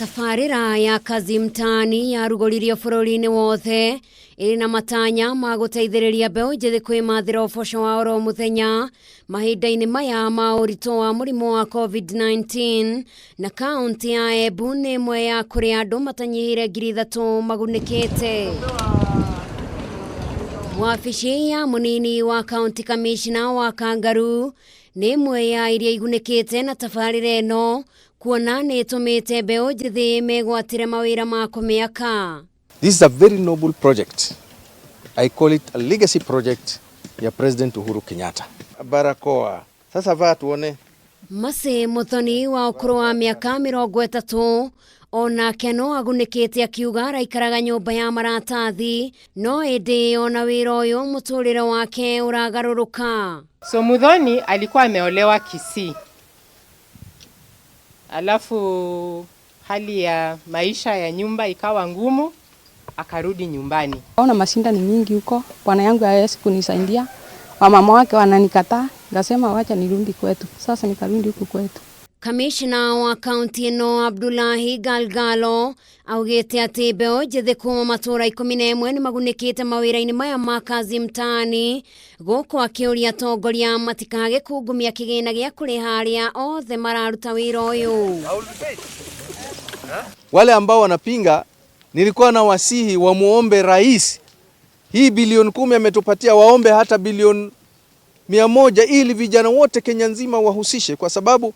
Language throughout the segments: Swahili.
Tabarira ya Kazi Mtaani yarugoririo bũrũri-inĩ wothe ĩrĩ na matanya ma gũteithĩrĩria mbeũ njĩthĩ kwĩmathĩra ũboco wa oro mũthenya mahinda-inĩ maya ma ũritũ wa mũrimũ wa COVID-19 na kaunti ya Embu nĩ ĩmwe ya kũrĩa andũ matanyihĩire 3,000 magunĩkĩte. Wabici ya mũnini wa kaunti commissioner wa Kangaru nĩ ĩmwe ya iria igunĩkĩte na tabarĩra ĩno kuona nĩ ĩtũmĩte mbeũ njĩthĩ megwatĩre mawĩra ma kũmĩaka. This is a very noble project. I call it a legacy project ya President Uhuru Kenyatta. Barakoa. Sasa vaa tuone. Mase Muthoni wa ũkũrũ wa mĩaka 30 onake no agunĩkĩte akiuga araikaraga nyũmba ya maratathi no ĩndĩ ona wĩra ũyũ mũtũrĩre wake ũragarũrũka. So Muthoni alikuwa ameolewa Kisii. Alafu hali ya maisha ya nyumba ikawa ngumu, akarudi nyumbani. Naona mashinda ni mingi huko, bwana yangu hawezi kunisaidia. Mama wake wananikataa, ngasema wacha nirudi kwetu. Sasa nikarudi huku kwetu. Kamishna wa kaunti ĩno Abdullahi Galgalo augĩte atĩ mbeũ njĩthĩ kuma matũra 11 nĩ magunĩkĩte mawĩra-inĩ maya ma Kazi Mtaani, gũkũ akĩũria atongoria matikage kungumia kĩgĩna gĩa kũrĩha arĩa othe mararuta wĩra ũyũ. Wale ambao wanapinga, nilikuwa na wasihi wa muombe rais hii bilioni 10 ametupatia, waombe hata bilioni 100 ili vijana wote Kenya nzima wahusishe, kwa sababu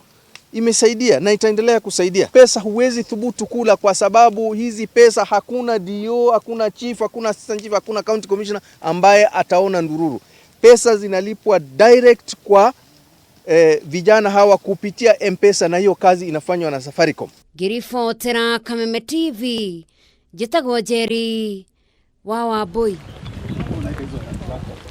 imesaidia na itaendelea kusaidia. Pesa huwezi thubutu kula, kwa sababu hizi pesa hakuna DO, hakuna chief, hakuna assistant chief, hakuna county commissioner ambaye ataona ndururu. Pesa zinalipwa direct kwa vijana hawa kupitia M-Pesa, na hiyo kazi inafanywa na Safaricom. Girifotera Kameme TV, Jitagwo Jerry, Wawa Boy.